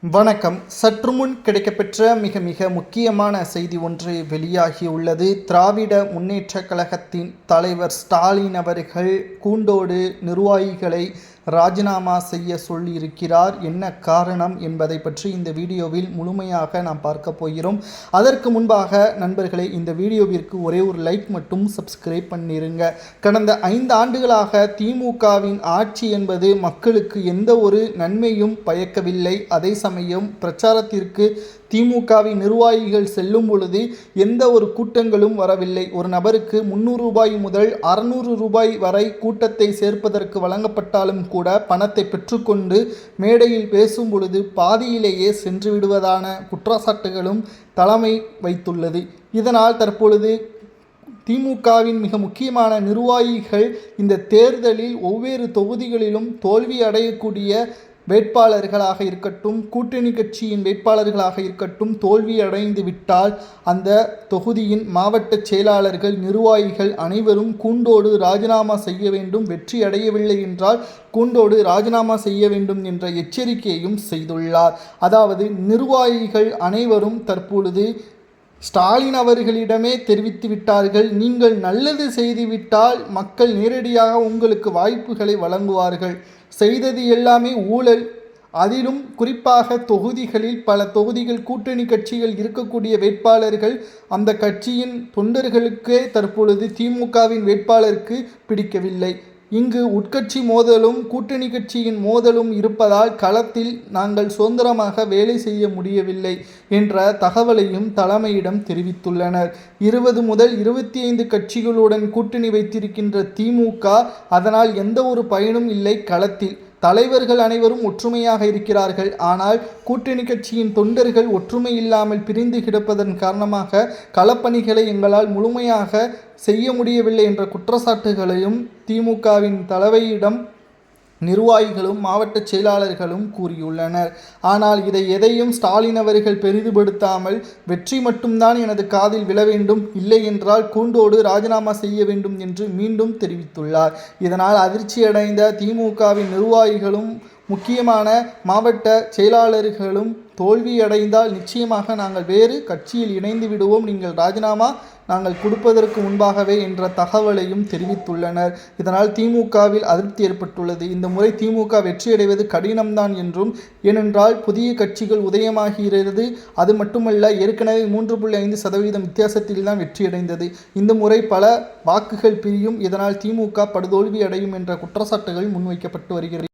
வணக்கம். சற்றுமுன் கிடைக்கப்பெற்ற மிக மிக முக்கியமான செய்தி ஒன்று வெளியாகியுள்ளது. திராவிட முன்னேற்றக் கழகத்தின் தலைவர் ஸ்டாலின் அவர்கள் கூண்டோடு நிர்வாகிகளை ராஜினாமா செய்ய சொல்லியிருக்கிறார். என்ன காரணம் என்பதை பற்றி இந்த வீடியோவில் முழுமையாக நாம் பார்க்க போகிறோம். அதற்கு முன்பாக நண்பர்களே, இந்த வீடியோவிற்கு ஒரே ஒரு லைக் மட்டும் சப்ஸ்கிரைப் பண்ணிருங்க. கடந்த 5 ஆண்டுகளாக திமுகவின் ஆட்சி என்பது மக்களுக்கு எந்த ஒரு நன்மையும் பயக்கவில்லை. அதே சமயம் பிரச்சாரத்திற்கு திமுகவின் நிர்வாகிகள் செல்லும் பொழுது எந்த ஒரு கூட்டங்களும் வரவில்லை. ஒரு நபருக்கு 300 ரூபாய் முதல் 600 ரூபாய் வரை கூட்டத்தை சேர்ப்பதற்கு வழங்கப்பட்டாலும் கூட பணத்தை பெற்றுக்கொண்டு மேடையில் பேசும் பொழுது பாதியிலேயே சென்று விடுவதான குற்றச்சாட்டுகளும் தலைமை வைத்துள்ளது. இதனால் தற்பொழுது திமுகவின் மிக முக்கியமான நிர்வாகிகள் இந்த தேர்தலில் ஒவ்வொரு தொகுதிகளிலும் தோல்வி அடையக்கூடிய வேட்பாளர்களாக இருக்கட்டும், கூட்டணி கட்சியின் வேட்பாளர்களாக இருக்கட்டும், தோல்வி அடைந்து விட்டால் அந்த தொகுதியின் மாவட்ட செயலாளர்கள், நிர்வாகிகள் அனைவரும் கூண்டோடு ராஜினாமா செய்ய வேண்டும். வெற்றி அடையவில்லை என்றால் கூண்டோடு ராஜினாமா செய்ய வேண்டும் என்ற எச்சரிக்கையும் செய்துள்ளார். அதாவது நிர்வாகிகள் அனைவரும் தற்பொழுது ஸ்டாலின் அவர்களிடமே தெரிவித்து விட்டார்கள். நீங்கள் நல்லது செய்துவிட்டால் மக்கள் நேரடியாக உங்களுக்கு வாய்ப்புகளை வழங்குவார்கள். செய்தது எல்லாமே ஊழல். அதிலும் குறிப்பாக தொகுதிகளில் பல தொகுதிகள் கூட்டணி கட்சிகள் இருக்கக்கூடிய வேட்பாளர்கள் அந்த கட்சியின் தொண்டர்களுக்கே தற்பொழுது திமுகவின் வேட்பாளருக்கு பிடிக்கவில்லை. இங்கு உட்கட்சி மோதலும் கூட்டணி கட்சியின் மோதலும் இருப்பதால் களத்தில் நாங்கள் சுதந்திரமாக வேலை செய்ய முடியவில்லை என்ற தகவலையும் தலைமையிடம் தெரிவித்துள்ளனர். 20 முதல் 25 கட்சிகளுடன் கூட்டணி வைத்திருக்கின்ற திமுக அதனால் எந்த ஒரு பயனும் இல்லை. களத்தில் தலைவர்கள் அனைவரும் ஒற்றுமையாக இருக்கிறார்கள். ஆனால் கூட்டணி கட்சியின் தொண்டர்கள் ஒற்றுமை இல்லாமல் பிரிந்து கிடப்பதன் காரணமாக களப்பணிகளை எங்களால் முழுமையாக செய்ய முடியவில்லை என்ற குற்றச்சாட்டுகளையும் திமுகவின் தலைமையிடம் நிர்வாகிகளும் மாவட்ட செயலாளர்களும் கூறியுள்ளனர். ஆனால் இதை எதையும் ஸ்டாலின் அவர்கள் பெரிதுபடுத்தாமல் வெற்றி மட்டும்தான் எனது காதில் விழ வேண்டும், இல்லை என்றால் கூண்டோடு ராஜினாமா செய்ய வேண்டும் என்று மீண்டும் தெரிவித்துள்ளார். இதனால் அதிர்ச்சியடைந்த திமுகவின் நிர்வாகிகளும் முக்கியமான மாவட்ட செயலாளர்களும் தோல்வியடைந்தால் நிச்சயமாக நாங்கள் வேறு கட்சியில் இணைந்து விடுவோம், நீங்கள் ராஜினாமா நாங்கள் கொடுப்பதற்கு முன்பாகவே என்ற தகவலையும் தெரிவித்துள்ளனர். இதனால் திமுகவில் அதிருப்தி ஏற்பட்டுள்ளது. இந்த முறை திமுக வெற்றியடைவது கடினம்தான் என்றும், ஏனென்றால் புதிய கட்சிகள் உதயமாகிறது. அது மட்டுமல்ல, ஏற்கனவே 3.5% வித்தியாசத்தில் தான் வெற்றியடைந்தது. இந்த முறை பல வாக்குகள் பிரியும். இதனால் திமுக படுதோல்வி அடையும் என்ற குற்றச்சாட்டுகள் முன்வைக்கப்பட்டு வருகிறது.